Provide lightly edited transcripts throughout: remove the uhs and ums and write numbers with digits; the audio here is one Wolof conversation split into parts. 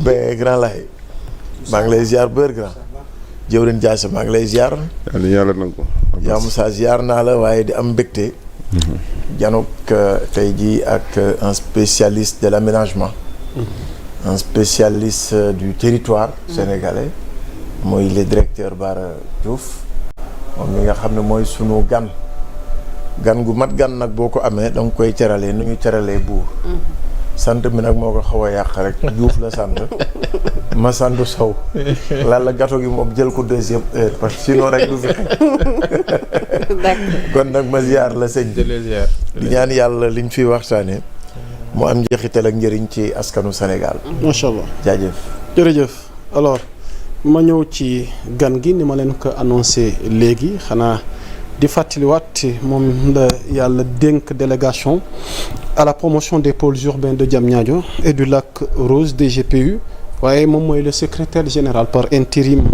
ben grand lay maa ngi lay ziar bër grand jëwrin Diasse maa ngi lay ziar yàlla nag ko yaa Moussa ziar naa la waaye di am mbégte janook tey jii ak un spécialiste de l'aménagement un spécialiste du territoire sénégalais mooy le directeur Bara Diouf moom mi nga xam ne mooy sunu gan gu mat gan nag boo ko amee da nga koy ceralee nu ñu ceralee buur sant mi nag moo ko xaw a yàq rek Diouf la sant ma sant Sow la gato gi moom jël ko deuxième heure parce que sinon rek du fi kon nag ma ziar la sëñ bi di ñaan yàlla liñ fiy waxtaane mu am njeexital ak njëriñ ci askanu Sénégal. macha allah jaajëf jërëjëf alors ma ñëw ci gan gi ni ma leen ko annoncé léegi xanaa di fàttaliwaat moom la yàlla dénk délégation à la promotion des pôles urbains de Diamniadio et du Lac Rose DGPU waaye moom mooy le secrétaire général par intérim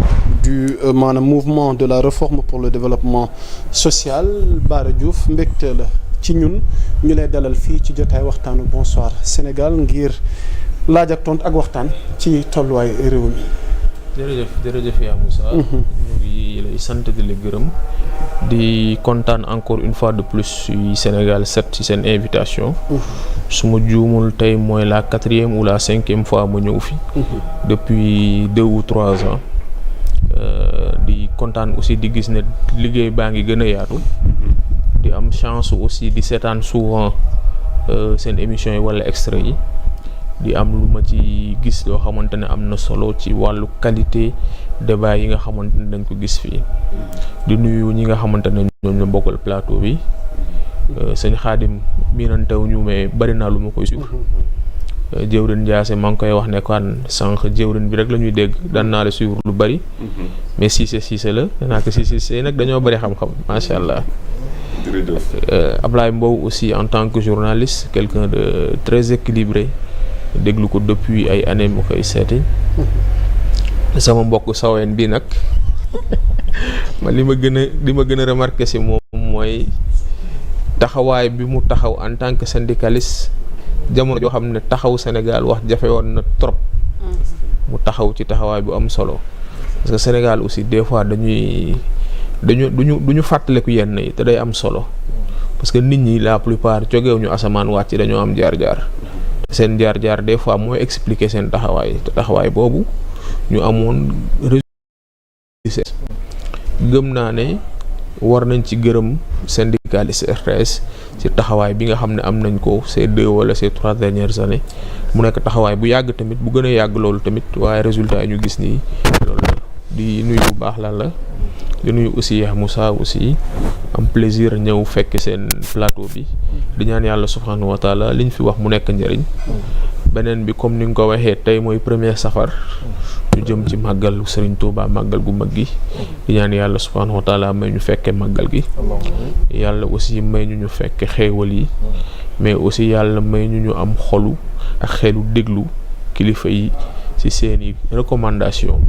du maanaam mouvement de la réforme pour le développement social Bara Diouf mbégte la ci ñun ñu lay dalal fii ci jotaay waxtaanu Bonsoir Sénégal ngir laaj ak tontu ak waxtaan ci tolluwaay réew mi. jërëjëf yaa Moussa. ñu ngi lay sant di la gërëm di kontaan encore une fois de plus ci Sénégal 7 ci seen invitation. su ma juumul tey mooy la 4e ou la 5e fois ma ñëw fi. depuis 2 ou 3 ans. di kontaan aussi di gis ne liggéey baa ngi gën a yaatu. di am chance aussi di seetaan souvent seen émissions yi wala extrait yi. di am lu ma ci gis loo xamante ne am na solo ci wàllu qualité débat yi nga xamante ne dañ ko gis fii di nuyu ñi nga xamante ne ñoom la bokkal plateau bi sëñ Xaadim miinantew ñu mais bari naa lu ma koy suivre jëwrin Diasse maa ngi koy wax ne kan sànq jëwrin bi rek la ñuy dégg daan naa la suivre lu bari mais Cissé la danaa ko Cissé nag dañoo bari xam-xam macha allah. Ablaye Mbow aussi en tant que journaliste quelqu'un de très équilibré déglu ko depuis ay années mu koy seeti sama mbokk saween bi nag man li ma gën a remarqué si moom mooy taxawaay bi mu taxaw en tant que syndicaliste jamono joo xam ne taxaw Sénégal wax jafe woon na trop mu taxaw ci taxawaay bu am solo parce que Sénégal aussi des fois duñu fàttaliku yenn yi te day am solo parce que nit ñi la plupart jógewuñu asamaan wàcc dañoo am jaar-jaar seen jaar-jaar des fois mooy expliquer seen taxawaay te taxawaay boobu ñu amoon résultat gëm naa ne war nañ ci gërëm syndicaliste RTS ci taxawaay bi nga xam ne am nañ ko ces 2 wala ces 3 dernières années mu nekk taxawaay bu yàgg tamit bu gën a yàgg loolu tamit waaye résultat yi ñu gis nii loolu la di nuyu bu baax la di nuyu aussi yaa Moussa aussi am plaisir ñëw fekk seen plateau bi di ñaan yàlla subhanahu wa taala liñ fi wax mu nekk njëriñ beneen bi comme ni nga ko waxee tey mooy premier safar ñu jëm ci màggal Serigne Touba màggal gu mag gi di ñaan yàlla subhanahu wa taala may ñu fekke màggal gi yàlla aussi may ñu fekke xéewal yi mais aussi yàlla may ñu am xolu ak xelu déglu kilifa yi ci seeni recommandation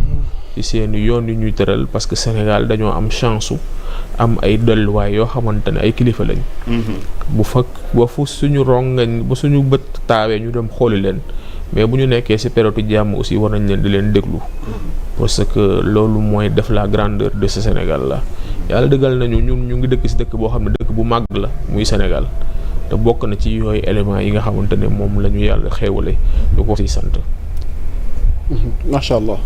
ci seeni yoon yu ñuy tëral parce que Sénégal dañoo am chance am ay delluwaay yoo xamante ne ay kilifa lañ bu fu suñu rongañ ba suñu bët taawee ñu dem xooli leen mais bu ñu nekkee ci période jàmm aussi war nañ leen di leen déglu parce que loolu mooy def la grandeur de ce Sénégal la yàlla dëggal nañu ñun ñu ngi dëkk ci dëkk boo xam ne dëkk bu màgg la muy Sénégal te bokk na ci yooyu éléments yi nga xamante ne moom la ñu yàlla xéewale ñu ko ciy sant. macha allah.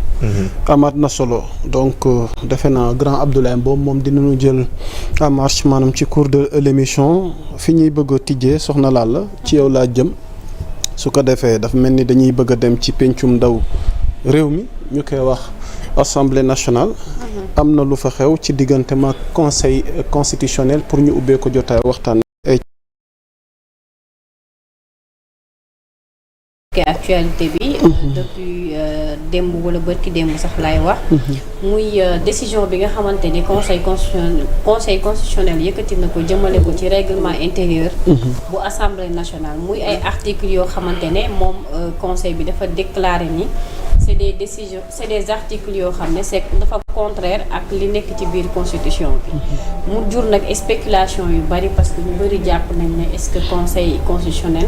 amaat na solo donc defe naa grand Abdoulaye Mbow moom dinañu jël en marche maanaam ci cours de l'émission fi ñuy bëgg a tijjee soxna Lalla ci yow laa jëm su ko defee dafa mel ni dañuy bëgg a dem ci pencum ndaw réew mi ñu koy wax assemblée nationale. am na lu fa xew ci diggante ma conseil constitutionnel pour ñu ubbee ko jotaay waxtaan. actualité bi depuis démb wala bërki démb sax laay wax muy décision bi nga xamante ni conseil constitutionnel yëkkati na ko jëmale ko ci règlement intérieur bu assemblée nationale muy ay articles yoo xamante ne moom conseil bi dafa déclarer ni c'est des décisions c'est des articles yoo xam ne c'est dafa contraire ak li nekk ci biir constitution bi mu jur nag spéculation yu bari parce que ñu bari jàpp nañ ne est-ce que conseil constitutionnel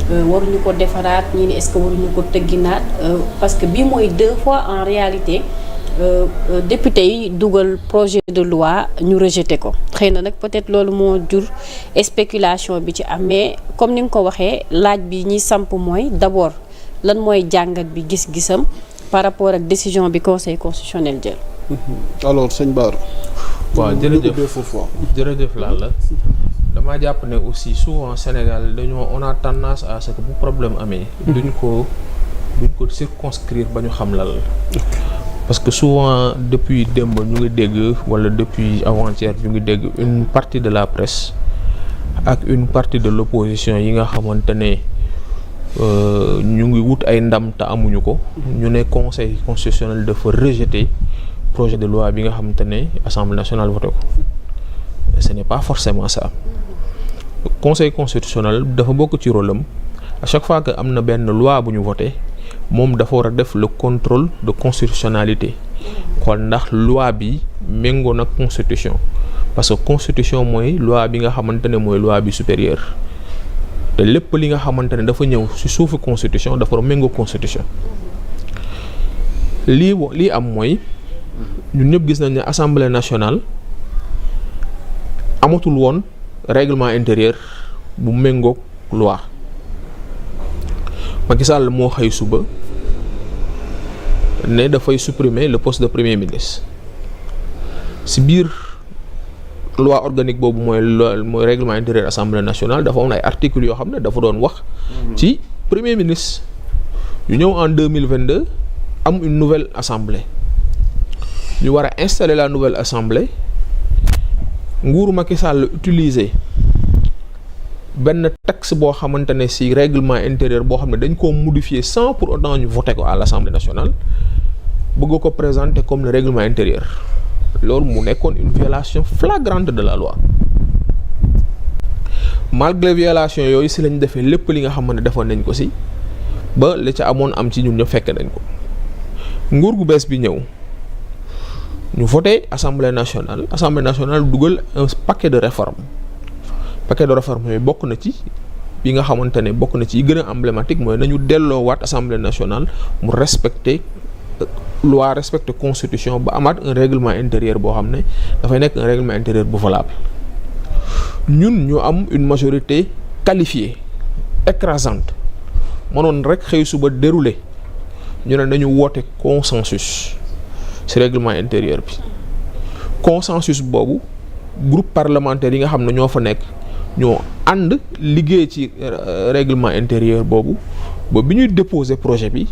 waruñu ko defaraat ñii ni est-ce que waruñu ko tëgginaat parce que bii mooy 2 fois en réalité député yi dugal projet de loi ñu rejeté ko xëy na nag peut-être loolu moo jur spéculation bi ci am mais comme ni nga ko waxee laaj bi ñuy samp mooy d'abord lan mooy jàngat bi gis-gisam par rapport ak décision bi conseil constitutionnel jël. alors sëñ Bara. waaw jërëjëf Lalla damaa jàpp ne aussi souvent Sénégal on a tendance à ce que bu problème amee. duñ ko circonscrire ba ñu xam lan la. parce que souvent depuis démb ñu ngi dégg wala depuis avant-hier ñu ngi dégg une partie de la presse ak une partie de l'opposition yi nga xamante ne ñu ngi wut ay ndam te amuñu ko. ñu ne conseil constitutionnel dafa rejeter projet de loi bi nga xamante ne assemblée nationale voté ko ce n'est pas forcément ça. conseil constitutionnel dafa bokk ci rôle am à chaque fois que am na benn loi bu ñu voté moom dafa war a def le contrôle de constitutionnalité xool ndax loi bi méngoo nag constitution parce que constitution mooy loi bi nga xamante ne mooy loi bi supérieure te lépp li nga xamante ne dafa ñëw ci suufu constitution dafa war a méngoo constitution lii am mooy ñun ñëpp gis nañ ne assemblée nationale amatul woon règlement intérieur bu méngoog loi Macky Sall moo xëy suba ne dafay supprimer le poste de premier ministre si biir loi organique boobu mooy règlement intérieur assemblée nationale dafa am ay articles yoo xam ne dafa doon wax ci premier ministre ñu ñëw en 2022 am une nouvelle assemblée ñu war a installer la nouvelle assemblée nguuru Macky Sall utiliser benn texte boo xamante ne ci règlement intérieur boo xam ne dañ koo modifier sans pour autant ñu voter ko à l'Assemblée nationale bëgg ko présenter comme le règlement intérieur loolu mu nekkoon une violation flagrante de la loi malgré violation yooyu ci lañ defee lépp li nga xam ne defoon nañ ko ci ba li ca amoon am ci ñun ñëpp fekk nañ ko nguur gu bees bi ñëw ñu voté assemblée nationale dugal un paquet de réformes yooyu bokk na ci bi nga xamante ne bokk na ci yi gën a emblématique mooy nañu delloowaat assemblée nationale mu respecter loi respecter constitution ba amaat un règlement intérieur boo xam ne dafay nekk un règlement intérieur bu valable ñun ñu am une majorité qualifiée écrasante mënoon rek xëy suba dérouler ñu ne nañu woote consensus ci règlement intérieur bi consensus boobu groupe parlementaire yi nga xam ne ñoo fa nekk ñoo ànd liggéey ci règlement intérieur boobu ba bi ñuy déposer projet bi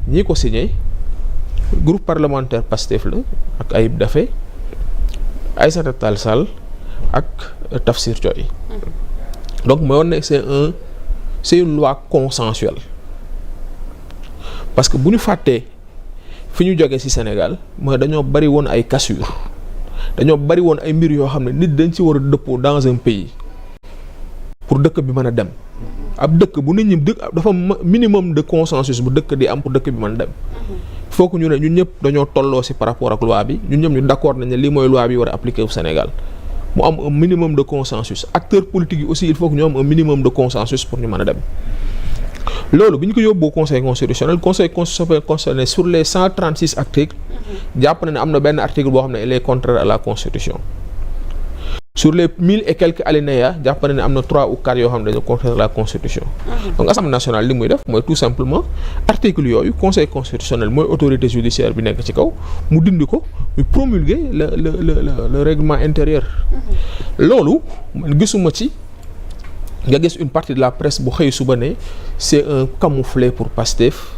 ñi ko signé groupe parlementaire Pastef la ak Ayib Daffé Aïssata Tall Sall ak Tafsir Thioye donc mooy woon ne c'est une loi consensuelle parce que bu ñu fàttee fi ñu jógee ci Sénégal mooy dañoo bari woon ay cassures dañoo bari woon ay mbir yoo xam ne nit dañ ci war a dëppoo dans un pays pour dëkk bi mën a dem ab dëkk bu nit ñi dafa minimum de consensus bu dëkk di am pour dëkk bi mën a dem il faut que ñu ne ñun ñëpp dañoo tolloo ci par rapport ak loi bi ñun ñëpp ñu d'accord nañ ne lii mooy loi bi war a appliquer au Sénégal mu am un minimum de consensus acteurs politiques yi aussi il faut que ñu am un minimum de consensus pour ñu mën a dem loolu bi ñu ko yóbboo conseil constitutionnel sur les 136 articles jàpp na ne am na benn article boo xam ne il est contraire à la constitution sur les 1000 et quelques alinéas jàpp na ne am na 3 ou 4 yoo xam ne dañoo contraire à la constitution donc assemblée nationale li muy def mooy tout simplement article yooyu conseil constitutionnel mooy autorité judiciaire bi nekk ci kaw mu dindi ko mu promulguer le règlement intérieur loolu man gisuma ci nga gis une partie de la presse bu xëy suba ne c'est un camouflet pour Pastef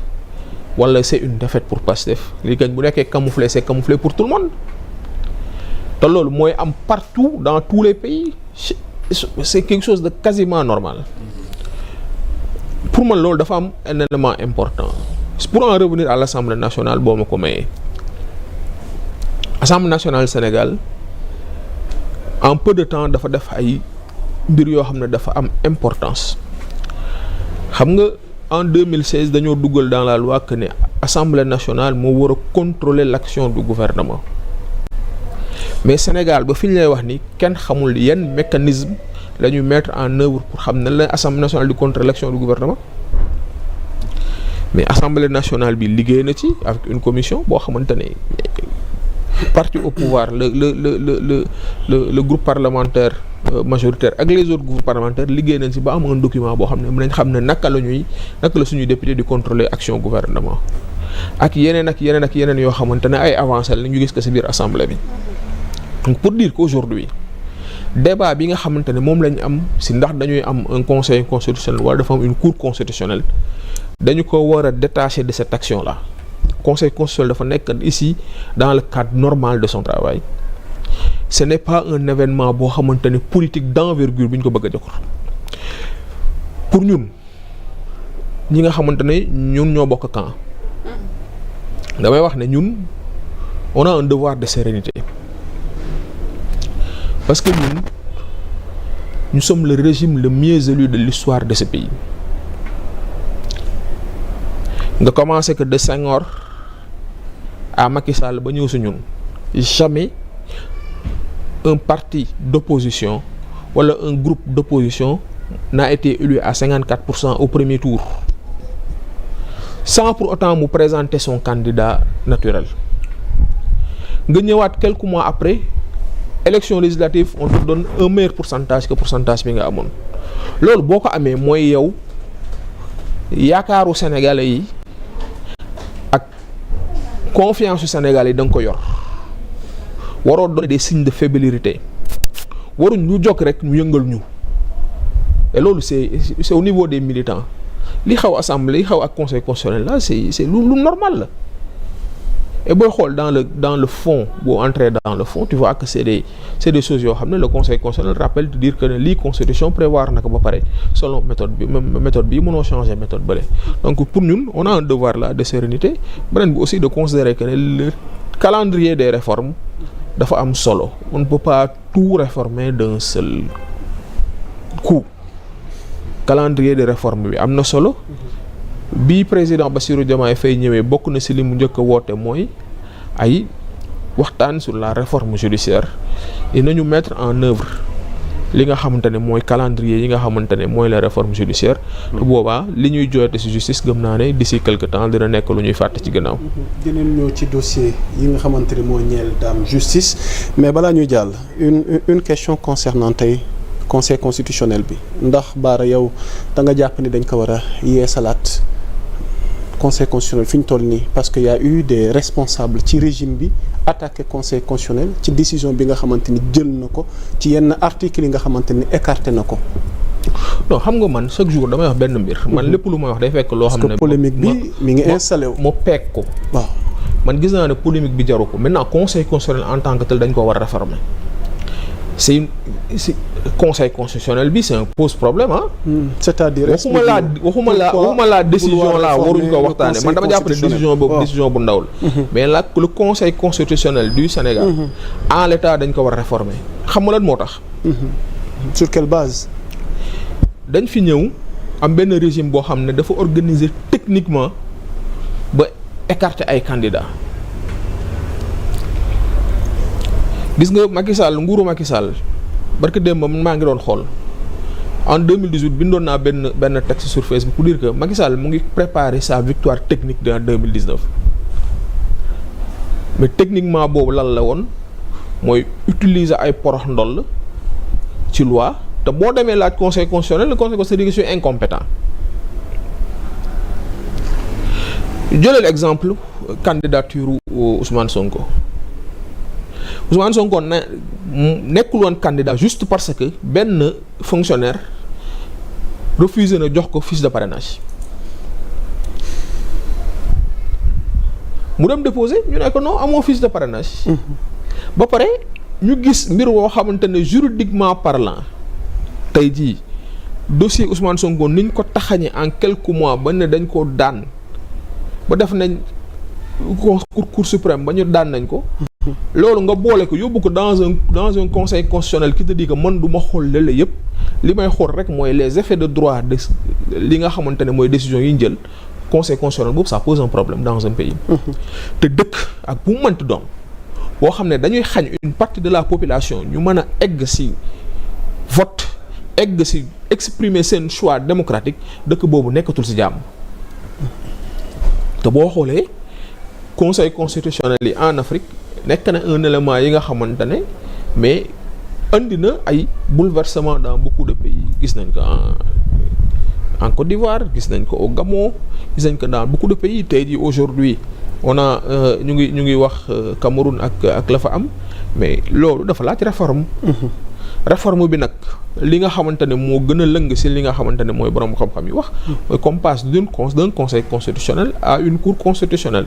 wala c'est une défaite pour Pastef li kañ bu nekkee camouflet c'est camouflet pour tout le monde te loolu mooy am partout dans tous les pays c'est quelque chose de quasiment normal pour man loolu dafa am un élément important pour en revenir à l'Assemblée nationale boo ma ko mayee Assemblée nationale Sénégal en peu de temps dafa def ay mbir yoo xam ne dafa am importance xam nga en 2016 dañoo dugal dans la loi que ne Assemblée nationale moo war a contrôler l'action du gouvernement mais Sénégal ba fi ñu lay wax ni kenn xamul yenn mécanisme la ñuy mettre en œuvre pour xam ne la assemblée nationale di contrôler l'action du gouvernement. Mais assemblée nationale bi liggéey na ci avec une commission boo xamante ne parti au pouvoir le groupe parlementaire majoritaire ak les autres groupes parlementaires liggéey nañ ci ba am un document boo xam ne mën nañ xam ne naka la suñuy député di contrôler action gouvernement ak yeneen yoo xamante ne ay avancées la ñu gis ko ci biir assemblée bi. Donc pour dire qu'aujourd'hui débat bi nga xamante ne moom lañ am ci ndax dañuy am un conseil constitutionnel wala dafa am une cour constitutionnelle dañu ko war a détacher de cette action là. Conseil constitutionnel dafa nekk ici dans le cadre normal de son travail. Ce n'est pas un événement boo xamante ne politique d'envergure bi ñu ko bëgg a jox pour ñun ñi nga xamante ne ñun ñoo bokk camp damay wax ne ñun on a un devoir de sérénité parce que nous sommes le régime le mieux élu de l'histoire de ce pays. nga commencé que de Senghor à Macky Sall ba ñëw si ñun jamais un parti d'opposition wala un groupe d'opposition n'a été élu à 54% au premier tour sans pour autant mu présenter son candidat naturel. nga ñëwaat quelques mois après élection législative on te donne un meilleur pourcentage que pourcentage bi nga amoon loolu boo ko amee mooy yow yaakaaru Sénégalais yi ak confiance su Sénégalais yi da nga ko yor waroo donner des signes de fébrilité waruñ lu jokk rek ñu yëngal ñu et loolu c'est au niveau des militants li xaw assemblée li xaw ak conseil constitutionnel là c'est lu normal la. Et booy xool dans le fond boo entrer dans le fond tu vois que c'est des choses yoo xam ne le conseil constitutionnel rappelle de dire que ne lii constitution prévoir na ko ba pare selon méthode bi mënoo changer méthode bële donc pour ñun on a un devoir là de sérénité beneen bi aussi de considérer que ne le calendrier des réformes dafa am solo on ne peut pas tout réformer d'un seul coup calendrier de réforme bi am na solo. bi président Bassirou Diomaye Faye ñëwee bokk na ci li mu njëkk a woote mooy ay waxtaan sur la réforme judiciaire et nañu mettre en œuvre li nga xamante ne mooy calendrier yi nga xamante ne mooy la réforme judiciaire te boobaa li ñuy jooyte ci justice gëm naa ne d'ici quelque temps dina nekk lu ñuy fàtte ci gannaaw. dinañ ñëw ci dossier yi nga xamante ne moo ñeel daam justice mais balaa ñuy jàll une question concernant tey conseil constitutionnel bi ndax Bara yow da nga jàpp ni dañ ko war a yeesalaat conseil constitutionnel fi ñu toll nii parce que y a eu des responsables ci régime bi attaqué conseil constitutionnel ci décision bi nga xamante ni jël na ko ci yenn articles yi nga xamante ni écarté na ko. non xam nga man chaque jour damay wax benn mbir. man lépp lu may wax day fekk loo xam ne. parce que polémique bi mi ngi installé wu. moo peeg ko. waaw man gis naa ne polémique bi jaru ko maintenant conseil constitutionnel en tant que tel dañ ko war a réformer. c'est conseil constitutionnel bi c'est un pose problème ah. c'est-à-dire waxuma la décision là waruñ ko waxtaane man dama jàpp ne décision boobu décision bu ndaw la. mais là le conseil constitutionnel du Sénégal. en l'état dañ ko war a réformer xam nga lan moo tax. sur quelle base. dañ fi ñëw am benn régime boo xam ne dafa organiser techniquement ba écarter ay candidats. gis nga Macky Sall nguuru Macky Sall barke démb man maa ngi doon xool en 2018 bindoon naa benn texte sur Facebook pour dire que Macky Sall mu ngi préparer sa victoire technique de en 2019 mais techniquement boobu lan la woon mooy utiliser ay porox ndoll ci loi te boo demee laaj conseil constitutionnel le conseil constitutionnel je suis incompétent. jëlal exemple candidature Ousmane Sonko. Ousmane Sonko nekkul woon candidat juste parce que benn fonctionnaire refusé na jox ko fiche de parrainage mu dem déposer ñu ne ko non amoo fiche de parrainage. ba pare ñu gis mbir woo xamante ne juridiquement parlant tey jii dossier Ousmane Sonko niñ ko taxañe en quelques mois ba ne dañ ko daan ba def nañ cour suprême ba ñu daan nañ ko. loolu nga boole ko yóbbu ko dans un conseil constitutionnel qui te dit que man du ma xool lële yëpp li may xool rek mooy les effets de droit de li nga xamante ne mooy décision yi ñu jël conseil constitutionnel boobu ça pose un problème dans un pays. te dëkk ak bu mu mënti doon boo xam ne dañuy xañ une partie de la population ñu mën a egg ci vote egg ci exprimer seen choix démocratique dëkk boobu nekkatul ci jàmm te boo xoolee conseil constitutionnel yi en Afrique nekk na un élément yi nga xamante ne mais andi na ay bouleversement dans beaucoup de pays gis nañ ko en Côte d'Ivoire gis nañ ko au Gabon gis nañ ko dans beaucoup de pays tey jii aujourd'hui on a ñu ngi wax Cameroun ak la fa am mais loolu dafa laaj réforme. réforme bi nag li nga xamante ne moo gën a lëng ci li nga xamante ne mooy borom xam-xam yi wax. mooy qu'on passe d'un conseil constitutionnel à une cour constitutionnelle.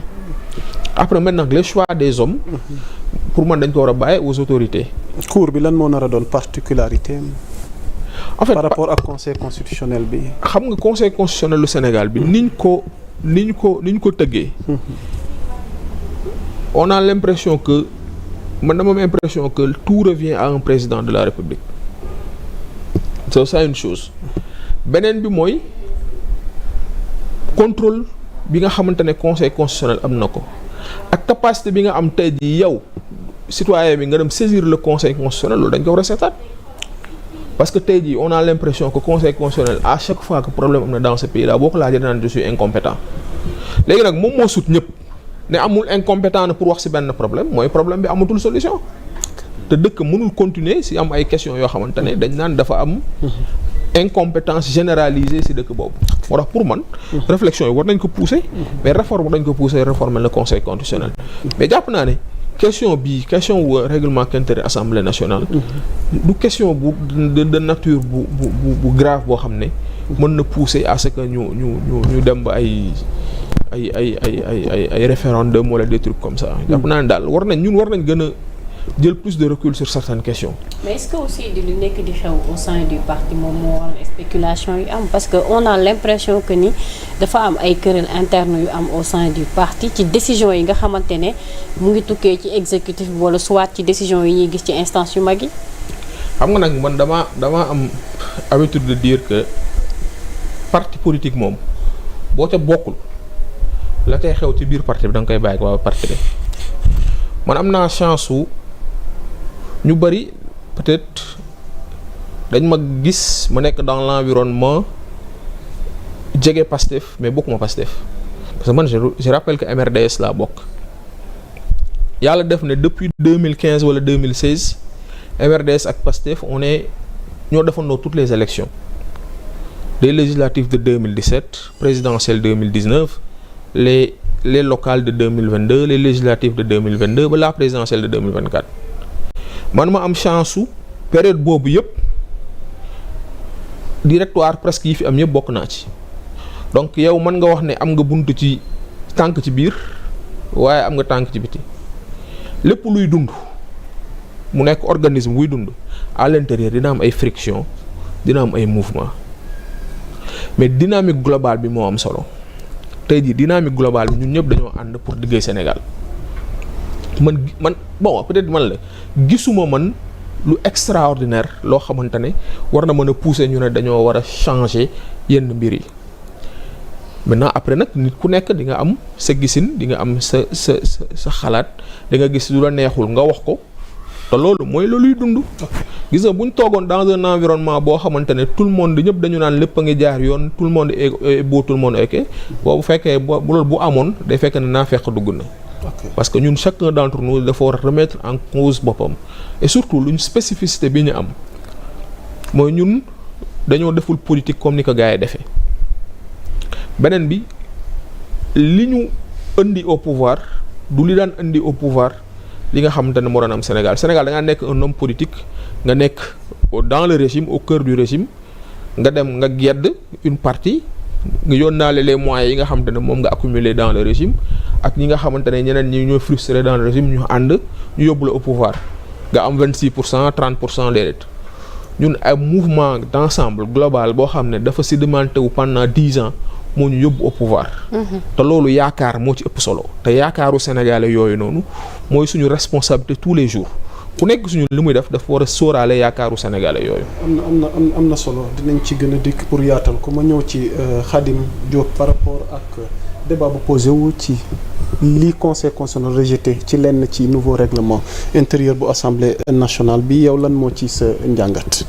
après maintenant les choix des hommes. pour man dañ ko war a bàyyi aux autorités. cour bi lan moo nar a doon particularité en fait par rapport ak conseil constitutionnel bi. xam nga conseil constitutionnel lu Sénégal bi niñ ko tëggee. on a l'impression que man dama am impression que tout revient à un président de la République. c'est ça une chose. beneen bi mooy contrôle bi nga xamante ne conseil constitutionnel am na ko ak capacité bi nga am tey jii yow citoyen bi nga dem saisir le conseil constitutionnel loolu dañ ko war a seetaat parce que tey jii on a l'impression que conseil constitutionnel à chaque fois que problème am na dans ce pays là boo ko laajee danaan je suis incompétent léegi nag moom moo sut ñëpp ne amul incompétent na pour wax ci benn problème mooy problème bi amatul solution te dëkk mënul continuer ci am ay questions yoo xamante ne dañ naan dafa am incompétence généralisée ci dëkk boobu moo tax pour man réflexion yi war nañ ko pousser mais réforme dañ ko pousser réformer le conseil constitutionnel mais jàpp naa ne question wu règlement intérieur assemblée nationale du question bu de nature bu grave boo xam ne mën na pousser à ce que ñu dem ba ay référendum wala des trucs comme ça jàpp naa ne daal war nañ gën a jël plus de recul sur certaines questions. mais est-ce que aussi di lu nekk di xew au sein du parti moom moo waral spéculation yu am parce que on a l'impression que ni dafa am ay querelles internes yu am au sein du parti ci décision yi nga xamante ne mu ngi tukkee ci exécutif bi wala soit ci décision yi ñuy gis ci instance yu mag yi. xam nga nag man dama am habitude de dire que parti politique moom boo ca bokkul la tey xew ci biir parti bi da nga koy bàyyi ak waa parti bi man am naa chance su. ñu bëri peut-être dañ ma gis ma nekk dans l'environnement jege Pastef mais bokkuma Pastef parce que man je rappelle que MRDS laa bokk yàlla def ne depuis 2015 wala 2016 MRDS ak Pastef ñoo defandoo toutes les élections les législatives de 2017 présidentielles 2019 les locales de 2022 les législatives de 2022 ba la présidentielle de 2024. man ma am chance su période boobu yëpp directoire presque yi fi am yëpp bokk naa ci donc yow mën nga wax ne am nga bunt ci tànk ci biir waaye am nga tànk ci biti lépp luy dund mu nekk organisme buy dund à l'intérieur dina am ay friction dina am ay mouvement mais dynamique globale bi moo am solo tey jii dynamique globale bi ñun ñëpp dañoo ànd pour liggéey Sénégal man bon peut-être man la gisuma man lu extraordinaire loo xamante ne war na mën a pousser ñu ne dañoo war a changer yenn mbir yi maintenant après nag nit ku nekk di nga am sa gisin di nga am sa xalaat di nga gis lu la neexul nga wax ko te loolu mooy looluy dund. gis nga bu ñu toogoon dans un environnement boo xamante ne tout le monde ñëpp dañu naan lépp a ngi jaar yoon tout le monde est beau tout le monde est ok boobu fekkee bu loolu bu amoon day fekk ne naa fekk dugg na. parce que ñun chacun d'entre nous dafa war a remettre en cause boppam et surtout luñ spécificité bi ñu am mooy ñun dañoo deful politique comme ni ko gars yi defee beneen bi li ñu indi au pouvoir du li daan indi au pouvoir li nga xamante ne moo doon am Sénégal da ngaa nekk un homme politique nga nekk dans le régime au cœur du régime nga dem nga gedd une partie nga yónnaale les moyens yi nga xamante ne moom nga accumuler dans le régime ak ñi nga xamante ne ñeneen ñi ñooy frustré dans le régime ñu ànd ñu yóbbu la au pouvoir nga am 26% 30% déedéet ñun ay mouvement d'ensemble global boo xam ne dafa sédimenté wu pendant 10 ans moo ñu yóbbu au pouvoir. te loolu yaakaar moo ci ëpp solo te yaakaaru sénégalais yooyu noonu mooy suñu responsabilité tous les jours ku nekk suñu li muy def dafa war a sóoraale yaakaaru sénégalais yooyu. am na solo dinañ ci gën a dikk pour yaatal ko ma ñëw ci Khadim Diop par rapport ak débat bu posé wu ci li conseil constitutionnel rejeté ci lenn ci nouveau règlement intérieur bu assemblée nationale bi yow lan moo ci sa njàngat.